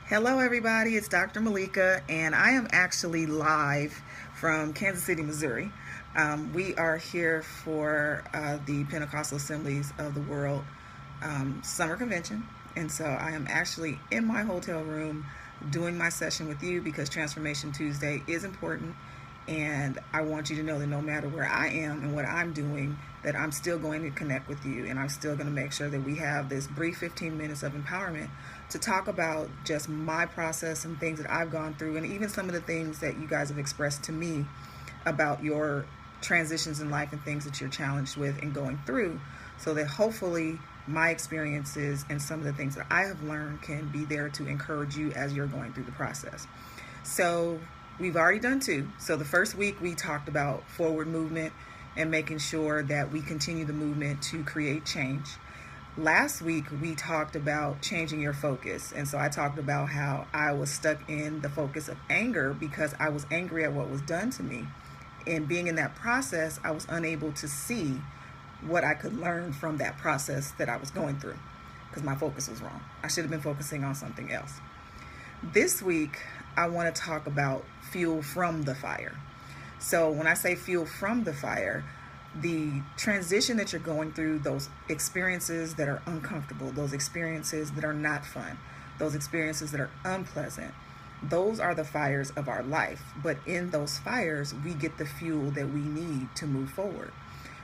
Hello, everybody. It's Dr. Malaika, and I am actually live from Kansas City, Missouri. We are here for the Pentecostal Assemblies of the World Summer Convention, and so I am actually in my hotel room doing my session with you because Transformation Tuesday is important, and I want you to know that no matter where I am and what I'm doing, that I'm still going to connect with you, and I'm still going to make sure that we have this brief 15 minutes of empowerment to talk about just my process and things that I've gone through, and even some of the things that you guys have expressed to me about your transitions in life and things that you're challenged with and going through, so that hopefully my experiences and some of the things that I have learned can be there to encourage you as you're going through the process. So we've already done two. So the first week we talked about forward movement and making sure that we continue the movement to create change. Last week we talked about changing your focus, and so I talked about how I was stuck in the focus of anger because I was angry at what was done to me, and being in that process I was unable to see what I could learn from that process that I was going through because my focus was wrong. I should have been focusing on something else. This week I want to talk about fuel from the fire. So when I say fuel from the fire, the transition that you're going through, those experiences that are uncomfortable, those experiences that are not fun, those experiences that are unpleasant, those are the fires of our life. But in those fires, we get the fuel that we need to move forward.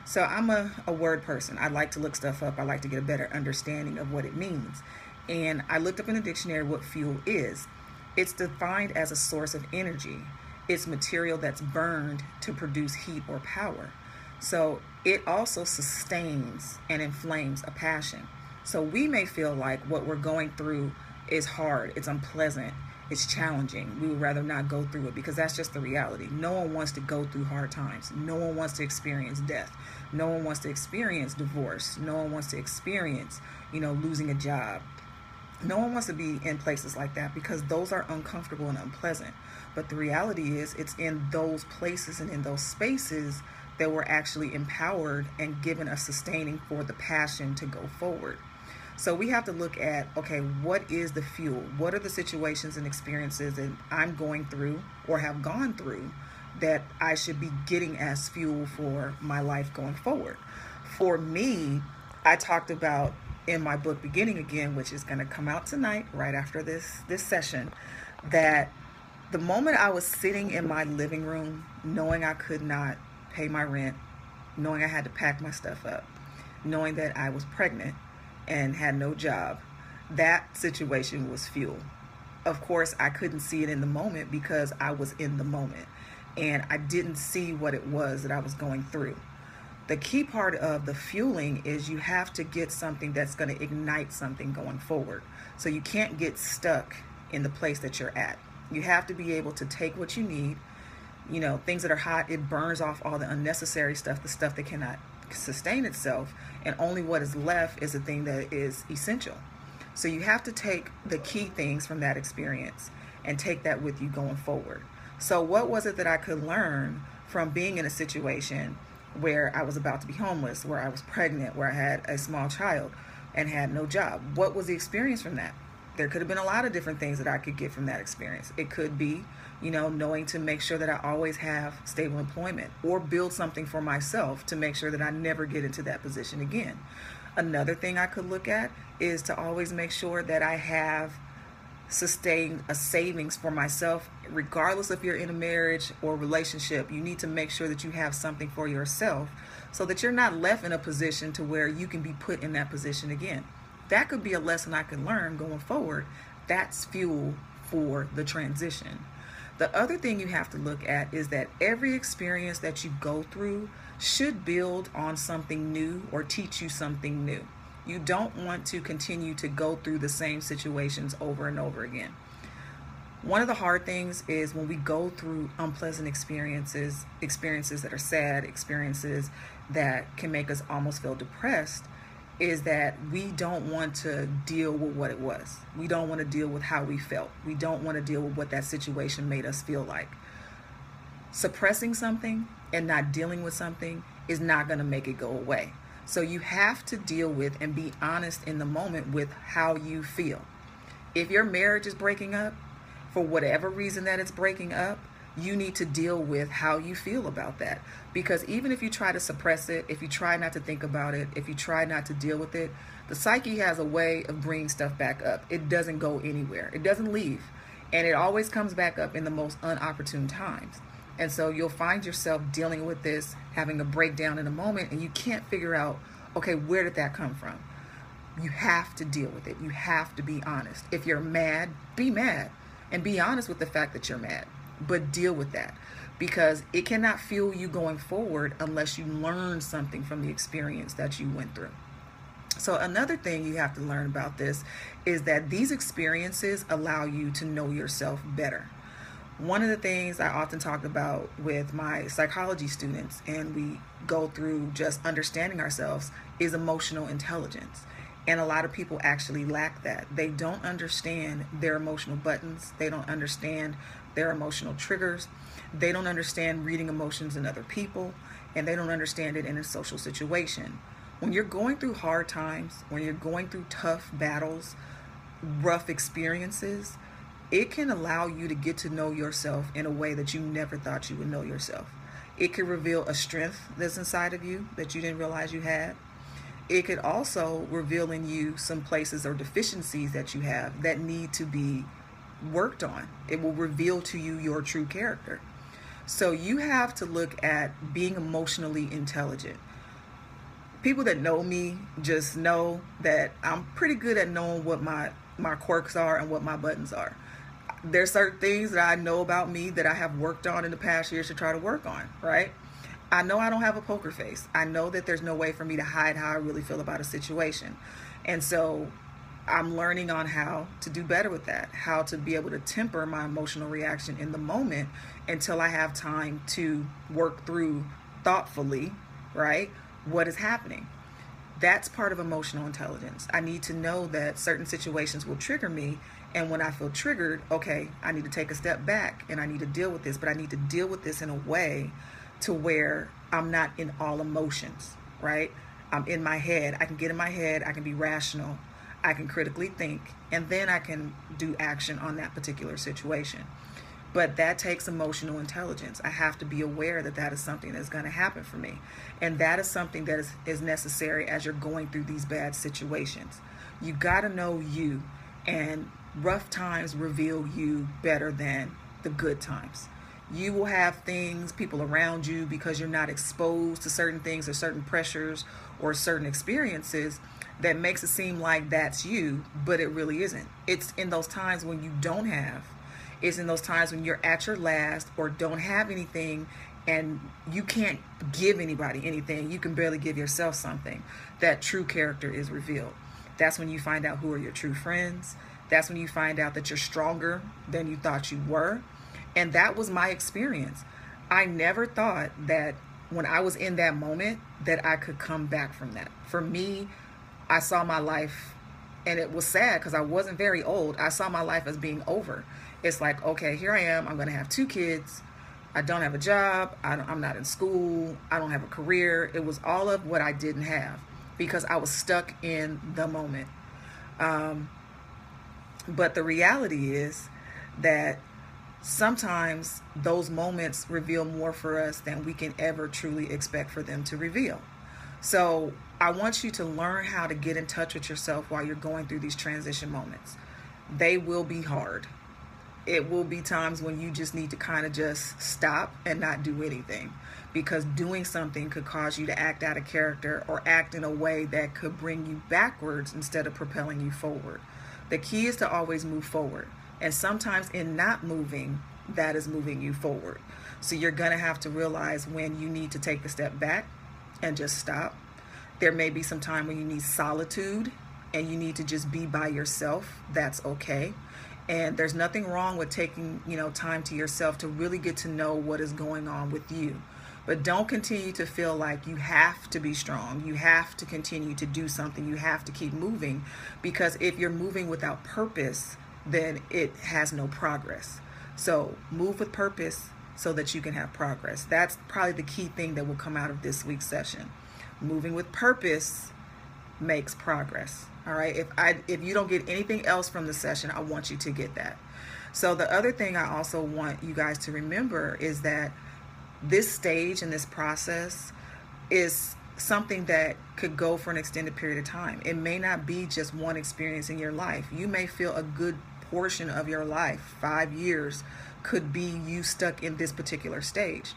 So I'm a word person. I like to look stuff up. I like to get a better understanding of what it means. And I looked up in the dictionary what fuel is. It's defined as a source of energy. It's material that's burned to produce heat or power. So it also sustains and inflames a passion. So we may feel like what we're going through is hard, it's unpleasant, it's challenging. We would rather not go through it because that's just the reality. No one wants to go through hard times. No one wants to experience death. No one wants to experience divorce. No one wants to experience, losing a job. No one wants to be in places like that because those are uncomfortable and unpleasant. But the reality is it's in those places and in those spaces that we're actually empowered and given a sustaining for the passion to go forward. So we have to look at, okay, what is the fuel? What are the situations and experiences that I'm going through or have gone through that I should be getting as fuel for my life going forward? For me, I talked about in my book Beginning Again, which is going to come out tonight right after this session, that the moment I was sitting in my living room knowing I could not pay my rent, knowing I had to pack my stuff up, knowing that I was pregnant and had no job, that situation was fuel. Of course, I couldn't see it in the moment because I was in the moment and I didn't see what it was that I was going through. The key part of the fueling is you have to get something that's going to ignite something going forward. So you can't get stuck in the place that you're at. You have to be able to take what you need. Things that are hot, it burns off all the unnecessary stuff, the stuff that cannot sustain itself, and only what is left is the thing that is essential. So you have to take the key things from that experience and take that with you going forward. So what was it that I could learn from being in a situation where I was about to be homeless, where I was pregnant, where I had a small child and had no job? What was the experience from that? There could have been a lot of different things that I could get from that experience. It could be, knowing to make sure that I always have stable employment or build something for myself to make sure that I never get into that position again. Another thing I could look at is to always make sure that I have sustained a savings for myself. Regardless if you're in a marriage or relationship, you need to make sure that you have something for yourself so that you're not left in a position to where you can be put in that position again. That could be a lesson I could learn going forward. That's fuel for the transition. The other thing you have to look at is that every experience that you go through should build on something new or teach you something new. You don't want to continue to go through the same situations over and over again. One of the hard things is when we go through unpleasant experiences that are sad, experiences that can make us almost feel depressed, is that we don't want to deal with what it was. We don't want to deal with how we felt. We don't want to deal with what that situation made us feel like. Suppressing something and not dealing with something is not going to make it go away. So you have to deal with and be honest in the moment with how you feel. If your marriage is breaking up, for whatever reason that it's breaking up, you need to deal with how you feel about that. Because even if you try to suppress it, if you try not to think about it, if you try not to deal with it, the psyche has a way of bringing stuff back up. It doesn't go anywhere, it doesn't leave. And it always comes back up in the most unopportune times. And so you'll find yourself dealing with this, having a breakdown in a moment, and you can't figure out, okay, where did that come from? You have to deal with it. You have to be honest. If you're mad, be mad and be honest with the fact that you're mad, but deal with that, because it cannot fuel you going forward unless you learn something from the experience that you went through. So another thing you have to learn about this is that these experiences allow you to know yourself better. One of the things I often talk about with my psychology students, and we go through just understanding ourselves, is emotional intelligence. And a lot of people actually lack that. They don't understand their emotional buttons. They don't understand their emotional triggers. They don't understand reading emotions in other people, and they don't understand it in a social situation. When you're going through hard times, when you're going through tough battles, rough experiences, it can allow you to get to know yourself in a way that you never thought you would know yourself. It could reveal a strength that's inside of you that you didn't realize you had. It could also reveal in you some places or deficiencies that you have that need to be worked on. It will reveal to you your true character. So you have to look at being emotionally intelligent. People that know me just know that I'm pretty good at knowing what my quirks are and what my buttons are. There's certain things that I know about me that I have worked on in the past years to try to work on, right? I know I don't have a poker face. I know that there's no way for me to hide how I really feel about a situation. And so I'm learning on how to do better with that, how to be able to temper my emotional reaction in the moment until I have time to work through thoughtfully, right, what is happening. That's part of emotional intelligence. I need to know that certain situations will trigger me, and when I feel triggered, okay, I need to take a step back and I need to deal with this, but I need to deal with this in a way to where I'm not in all emotions, right? I'm in my head. I can get in my head. I can be rational. I can critically think, and then I can do action on that particular situation. But that takes emotional intelligence. I have to be aware that that is something that's going to happen for me. And that is something that is necessary as you're going through these bad situations. You got to know you, and rough times reveal you better than the good times. You will have things, people around you, because you're not exposed to certain things or certain pressures or certain experiences, that makes it seem like that's you, but it really isn't. It's in those times when you don't have. It's in those times when you're at your last or don't have anything and you can't give anybody anything. You can barely give yourself something. That true character is revealed. That's when you find out who are your true friends. That's when you find out that you're stronger than you thought you were. And that was my experience. I never thought that when I was in that moment that I could come back from that. For me, I saw my life, and it was sad because I wasn't very old. I saw my life as being over. It's like, okay, here I am. I'm going to have 2 kids. I don't have a job. I'm not in school. I don't have a career. It was all of what I didn't have because I was stuck in the moment. But the reality is that sometimes those moments reveal more for us than we can ever truly expect for them to reveal. So I want you to learn how to get in touch with yourself while you're going through these transition moments. They will be hard. It will be times when you just need to kind of just stop and not do anything, because doing something could cause you to act out of character or act in a way that could bring you backwards instead of propelling you forward. The key is to always move forward. And sometimes in not moving, that is moving you forward. So you're going to have to realize when you need to take a step back and just stop. There may be some time when you need solitude and you need to just be by yourself. That's okay. And there's nothing wrong with taking, time to yourself to really get to know what is going on with you. But don't continue to feel like you have to be strong. You have to continue to do something. You have to keep moving, because if you're moving without purpose, then it has no progress. So move with purpose so that you can have progress. That's probably the key thing that will come out of this week's session. Moving with purpose makes progress. All right. If you don't get anything else from the session, I want you to get that. So the other thing I also want you guys to remember is that this stage and this process is something that could go for an extended period of time. It may not be just one experience in your life. You may feel a good portion of your life, 5 years, could be you stuck in this particular stage.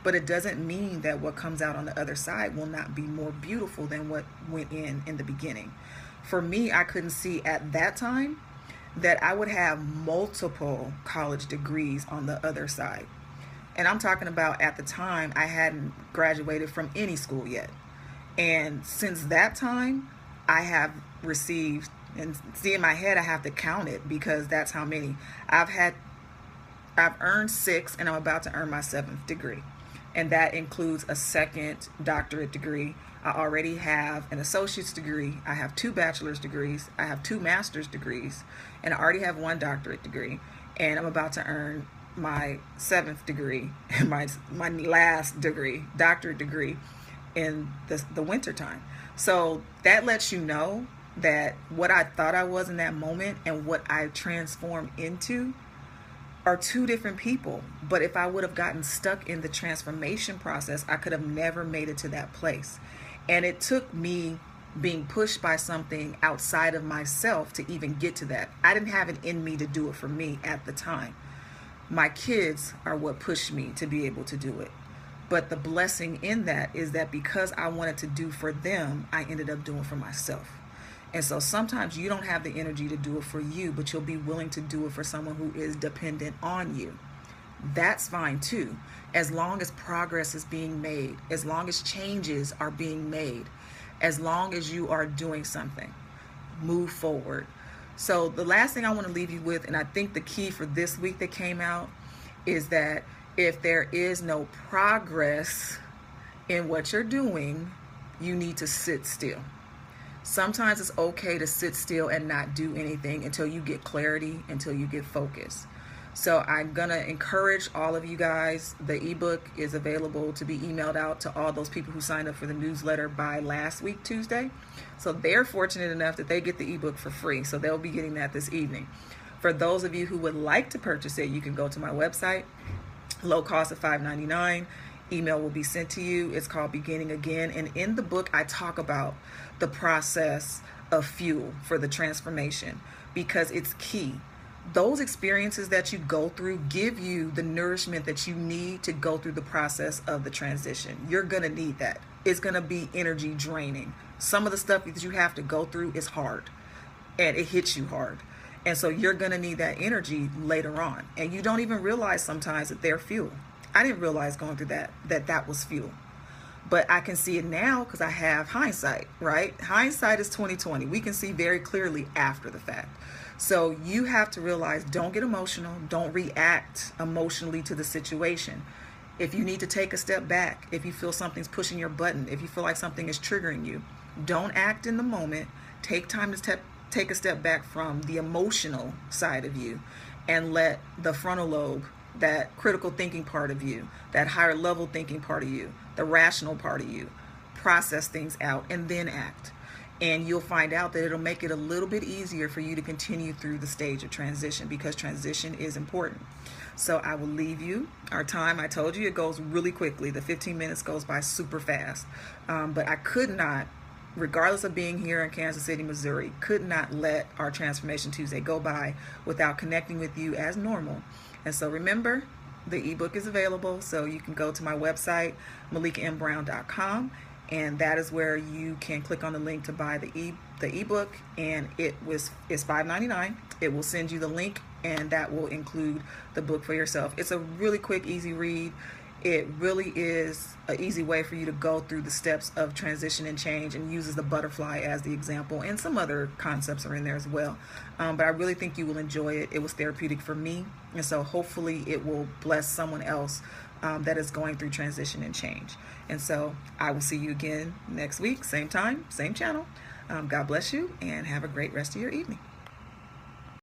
But it doesn't mean that what comes out on the other side will not be more beautiful than what went in the beginning. For me, I couldn't see at that time that I would have multiple college degrees on the other side. And I'm talking about at the time, I hadn't graduated from any school yet. And since that time, I have received, and see in my head, I have to count it because that's how many. I've earned 6 and I'm about to earn my 7th degree. And that includes a 2nd doctorate degree. I already have an associate's degree. I have 2 bachelor's degrees. I have 2 master's degrees. And I already have 1 doctorate degree. And I'm about to earn my 7th degree, my last degree, doctorate degree, in the winter time. So that lets you know that what I thought I was in that moment and what I transformed into are 2 different people. But if I would have gotten stuck in the transformation process, I could have never made it to that place. And it took me being pushed by something outside of myself to even get to that. I didn't have it in me to do it for me at the time. My kids are what pushed me to be able to do it. But the blessing in that is that because I wanted to do for them, I ended up doing for myself. And so sometimes you don't have the energy to do it for you, but you'll be willing to do it for someone who is dependent on you. That's fine too, as long as progress is being made, as long as changes are being made, as long as you are doing something. Move forward. So the last thing I want to leave you with, and I think the key for this week that came out, is that if there is no progress in what you're doing, you need to sit still. Sometimes it's okay to sit still and not do anything until you get clarity, until you get focus. So I'm going to encourage all of you guys. The ebook is available to be emailed out to all those people who signed up for the newsletter by last week, Tuesday. So they're fortunate enough that they get the ebook for free. So they'll be getting that this evening. For those of you who would like to purchase it, you can go to my website, low cost of $5.99. Email will be sent to you. It's called Beginning Again. And in the book, I talk about the process of fuel for the transformation because it's key. Those experiences that you go through give you the nourishment that you need to go through the process of the transition. You're going to need that. It's going to be energy draining. Some of the stuff that you have to go through is hard and it hits you hard. And so you're going to need that energy later on. And you don't even realize sometimes that they're fuel. I didn't realize going through that was fuel. But I can see it now because I have hindsight, right? Hindsight is 20/20. We can see very clearly after the fact. So you have to realize, don't get emotional. Don't react emotionally to the situation. If you need to take a step back, if you feel something's pushing your button, if you feel like something is triggering you, don't act in the moment. Take time to take a step back from the emotional side of you and let the frontal lobe, that critical thinking part of you, that higher level thinking part of you, the rational part of you, process things out and then act. And you'll find out that it'll make it a little bit easier for you to continue through the stage of transition because transition is important. So I will leave you. Our time, I told you, it goes really quickly. The 15 minutes goes by super fast. But I could not, regardless of being here in Kansas City, Missouri, could not let our Transformation Tuesday go by without connecting with you as normal. And so remember, the ebook is available. So you can go to my website, MalikaMBrown.com. And that is where you can click on the link to buy the ebook, and it's $5.99. It will send you the link, and that will include the book for yourself. It's a really quick, easy read. It really is an easy way for you to go through the steps of transition and change, and uses the butterfly as the example, and some other concepts are in there as well. But I really think you will enjoy it. It was therapeutic for me, and so hopefully it will bless someone else that is going through transition and change. And so I will see you again next week, same time, same channel. God bless you and have a great rest of your evening.